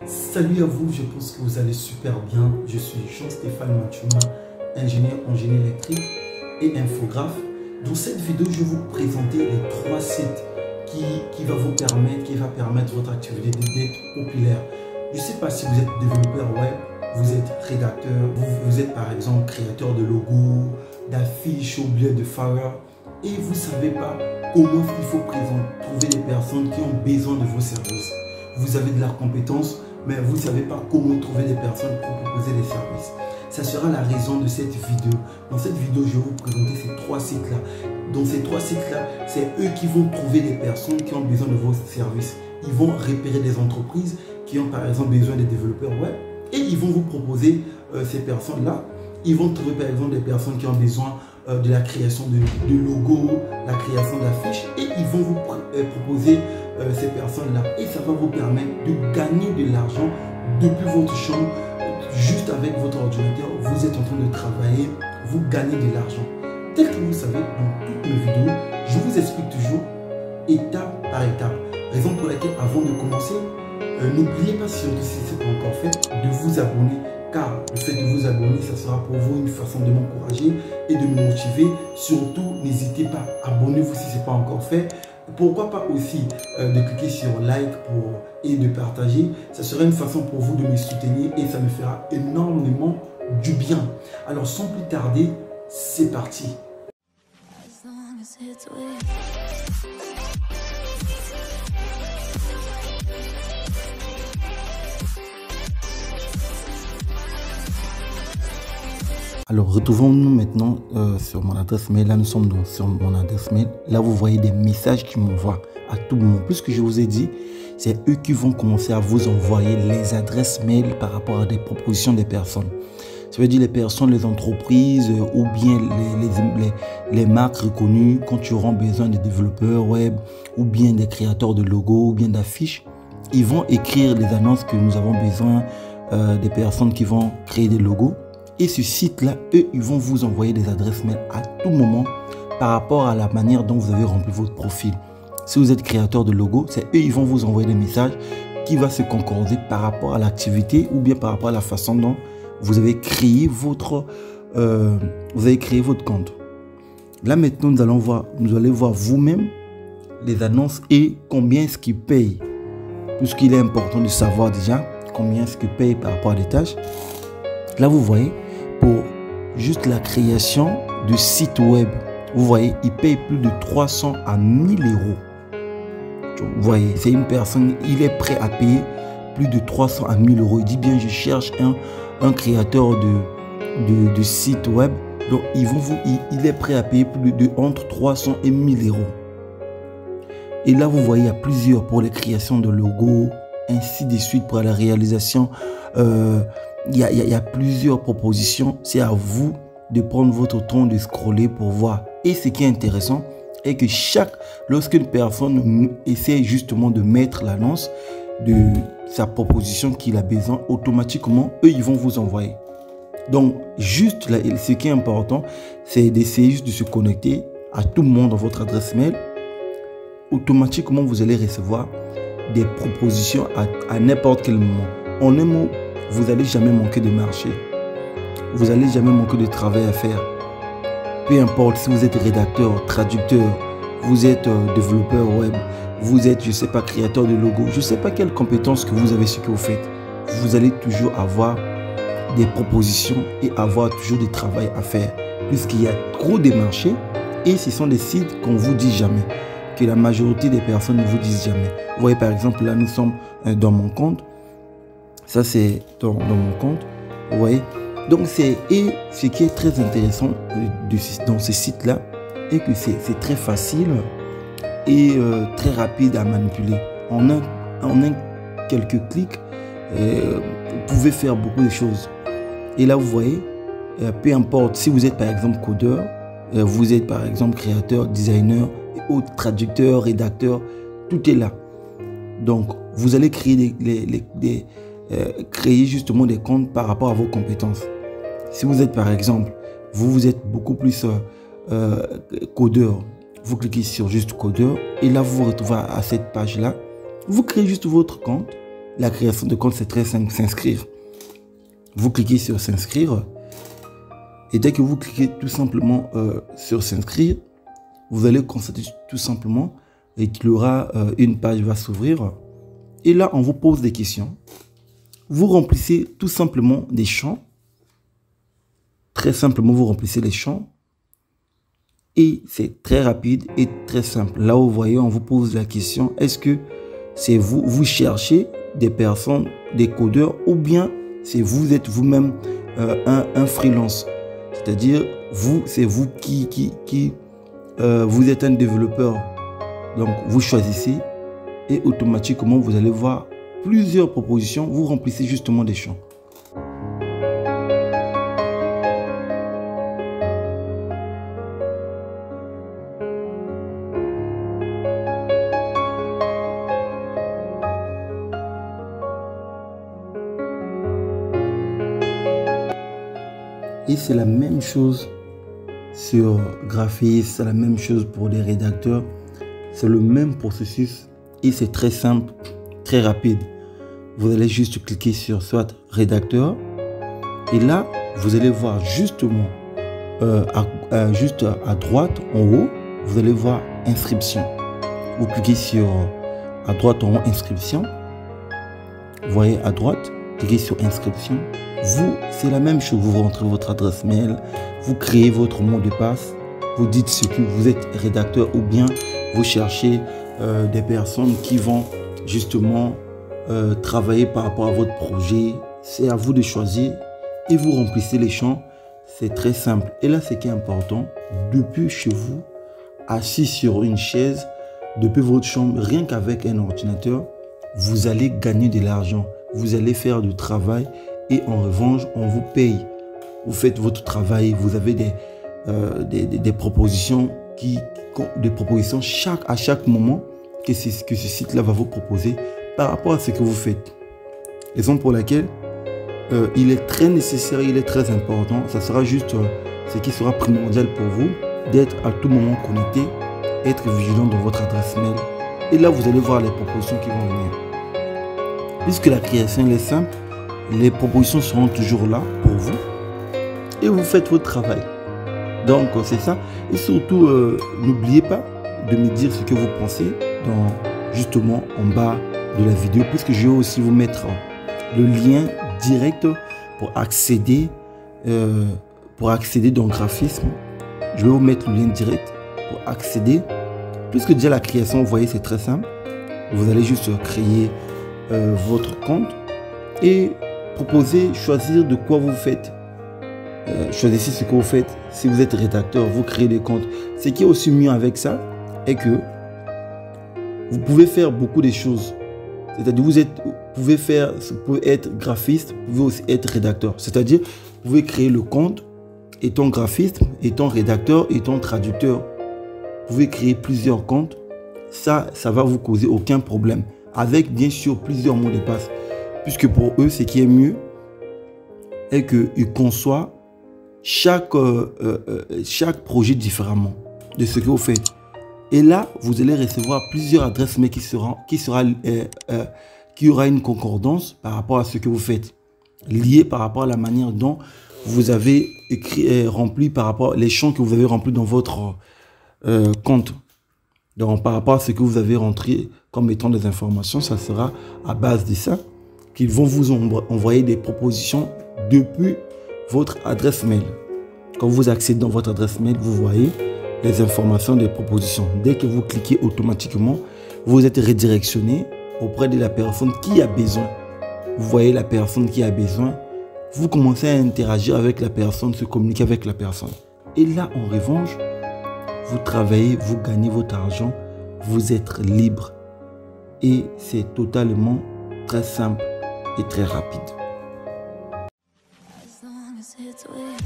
Salut à vous, je pense que vous allez super bien. Je suis Jean-Stéphane Machuma, ingénieur en génie électrique et infographe. Dans cette vidéo, je vais vous présenter les 3 sites qui va permettre votre activité d'être populaire. Je ne sais pas si vous êtes développeur web, vous êtes rédacteur, vous êtes par exemple créateur de logos, d'affiches ou bien de flyers et vous ne savez pas comment il faut trouver des personnes qui ont besoin de vos services. Vous avez de la compétence, mais vous ne savez pas comment trouver des personnes pour proposer des services. Ça sera la raison de cette vidéo. Dans cette vidéo, je vais vous présenter ces 3 sites-là. Dans ces 3 sites-là, c'est eux qui vont trouver des personnes qui ont besoin de vos services. Ils vont repérer des entreprises qui ont par exemple besoin de développeurs web et ils vont vous proposer ces personnes-là. Ils vont trouver par exemple des personnes qui ont besoin de la création de logos, la création d'affiches et ils vont vous proposer ces personnes-là et ça va vous permettre de gagner de l'argent depuis votre chambre, juste avec votre ordinateur. Vous êtes en train de travailler, vous gagnez de l'argent. Tel que vous savez, dans toutes mes vidéos, je vous explique toujours étape par étape. Raison pour laquelle, avant de commencer, n'oubliez pas, surtout si ce n'est pas encore fait, de vous abonner. Car le fait de vous abonner, ça sera pour vous une façon de m'encourager et de me motiver. Surtout, n'hésitez pas, abonnez-vous si ce n'est pas encore fait. Pourquoi pas aussi de cliquer sur like et de partager. Ça sera une façon pour vous de me soutenir et ça me fera énormément du bien. Alors sans plus tarder, c'est parti. Alors, retrouvons-nous maintenant sur mon adresse mail. Là, nous sommes donc sur mon adresse mail. Là, vous voyez des messages qui m'envoient à tout moment. Plus que je vous ai dit, c'est eux qui vont commencer à vous envoyer les adresses mail par rapport à des propositions des personnes. Ça veut dire les personnes, les entreprises ou bien les marques reconnues quand tu auras besoin de développeurs web ou bien des créateurs de logos ou bien d'affiches. Ils vont écrire les annonces que nous avons besoin des personnes qui vont créer des logos. Et ce site-là, eux, ils vont vous envoyer des adresses mail à tout moment par rapport à la manière dont vous avez rempli votre profil. Si vous êtes créateur de logo, c'est eux, ils vont vous envoyer des messages qui vont se concorder par rapport à l'activité ou bien par rapport à la façon dont vous avez créé votre compte. Là, maintenant, nous allons voir vous-même les annonces et combien est-ce qu'ils payent. Puisqu'il est important de savoir déjà combien est-ce qu'ils payent par rapport à des tâches. Là, vous voyez, pour juste la création du site web, vous voyez, il paye plus de 300 à 1000 euros. Vous voyez, c'est une personne, il est prêt à payer plus de 300 à 1000 euros. Il dit bien, je cherche un créateur de site web. Donc, il est prêt à payer plus de entre 300 et 1000 euros. Et là, vous voyez, il y a plusieurs pour les créations de logos, ainsi de suite pour la réalisation. Il y a plusieurs propositions. C'est à vous de prendre votre temps de scroller pour voir. Et ce qui est intéressant est que lorsqu'une personne essaie justement de mettre l'annonce de sa proposition qu'il a besoin, automatiquement, eux, ils vont vous envoyer. Donc, juste là, ce qui est important, c'est d'essayer juste de se connecter à tout le monde dans votre adresse mail. Automatiquement, vous allez recevoir des propositions à n'importe quel moment. En un mot, vous n'allez jamais manquer de marché. Vous n'allez jamais manquer de travail à faire. Peu importe si vous êtes rédacteur, traducteur, vous êtes développeur web, vous êtes, je ne sais pas, créateur de logo, je ne sais pas quelles compétences que vous avez, ce que vous faites. Vous allez toujours avoir des propositions et avoir toujours du travail à faire. Puisqu'il y a trop de marchés et ce sont des sites qu'on ne vous dit jamais. Que la majorité des personnes ne vous disent jamais. Vous voyez par exemple, là nous sommes dans mon compte. Ça, c'est dans mon compte. Vous voyez? Donc, et ce qui est très intéressant dans ce site-là, est que c'est très facile et très rapide à manipuler. En quelques clics, vous pouvez faire beaucoup de choses. Et là, vous voyez, peu importe si vous êtes par exemple codeur, vous êtes par exemple créateur, designer, autre traducteur, rédacteur, tout est là. Donc, vous allez créer créer justement des comptes par rapport à vos compétences. Si vous êtes par exemple, vous êtes beaucoup plus codeur, vous cliquez sur juste codeur et là vous vous retrouvez à cette page là, vous créez juste votre compte la création de compte, c'est très simple, s'inscrire. Vous cliquez sur s'inscrire. Et dès que vous cliquez tout simplement sur s'inscrire, vous allez constater tout simplement qu'il y aura une page qui va s'ouvrir. Et là, on vous pose des questions. Vous remplissez tout simplement des champs. Très simplement, vous remplissez les champs. Et c'est très rapide et très simple. Là où vous voyez, on vous pose la question, est-ce que c'est vous cherchez des personnes, des codeurs, ou bien c'est vous êtes vous-même un freelance. C'est-à-dire, c'est vous qui vous êtes un développeur. Donc, vous choisissez et automatiquement, vous allez voir plusieurs propositions. Vous remplissez justement des champs. Et c'est la même chose sur graphisme, c'est la même chose pour les rédacteurs. C'est le même processus et c'est très simple, très rapide. Vous allez juste cliquer sur soit rédacteur et là, vous allez voir justement, juste à droite en haut, vous allez voir inscription. Vous cliquez sur à droite en haut inscription. Vous voyez à droite, cliquez sur inscription. Vous, c'est la même chose. Vous rentrez votre adresse mail, vous créez votre mot de passe, vous dites ce que vous êtes rédacteur ou bien vous cherchez des personnes qui vont justement travailler par rapport à votre projet. C'est à vous de choisir et vous remplissez les champs. C'est très simple. Et là, ce qui est important, depuis chez vous, assis sur une chaise, depuis votre chambre, rien qu'avec un ordinateur, vous allez gagner de l'argent. Vous allez faire du travail. Et en revanche, on vous paye. Vous faites votre travail, vous avez des propositions, à chaque moment que ce site-là va vous proposer par rapport à ce que vous faites. Raison pour laquelle il est très nécessaire, il est très important. Ça sera juste ce qui sera primordial pour vous, d'être à tout moment connecté, être vigilant dans votre adresse mail. Et là, vous allez voir les propositions qui vont venir. Puisque la création est simple, les propositions seront toujours là pour vous et vous faites votre travail. Donc c'est ça. Et surtout, n'oubliez pas de me dire ce que vous pensez justement en bas de la vidéo, puisque je vais aussi vous mettre le lien direct pour accéder dans Graphisme. Je vais vous mettre le lien direct pour accéder. Puisque déjà la création, vous voyez, c'est très simple. Vous allez juste créer votre compte et choisir de quoi vous faites. Choisissez ce que vous faites. Si vous êtes rédacteur, vous créez des comptes. Ce qui est aussi mieux avec ça est que vous pouvez faire beaucoup de choses. C'est-à-dire vous pouvez être graphiste, vous pouvez aussi être rédacteur. C'est-à-dire vous pouvez créer le compte étant graphiste, étant rédacteur, étant traducteur. Vous pouvez créer plusieurs comptes. Ça va vous causer aucun problème. Avec bien sûr plusieurs mots de passe. Puisque pour eux, ce qui est mieux est qu'ils conçoivent chaque projet différemment de ce que vous faites. Et là, vous allez recevoir plusieurs adresses mail qui aura une concordance par rapport à ce que vous faites. Lié par rapport à la manière dont vous avez rempli par rapport les champs que vous avez remplis dans votre compte. Donc, par rapport à ce que vous avez rentré comme étant des informations, ça sera à base de ça qu'ils vont vous envoyer des propositions depuis votre adresse mail. Quand vous accédez dans votre adresse mail, vous voyez les informations des propositions. Dès que vous cliquez automatiquement, vous êtes redirectionné auprès de la personne qui a besoin. Vous voyez la personne qui a besoin. Vous commencez à interagir avec la personne, se communiquer avec la personne. Et là, en revanche, vous travaillez, vous gagnez votre argent, vous êtes libre. Et c'est totalement très simple et très rapide. As long as it's with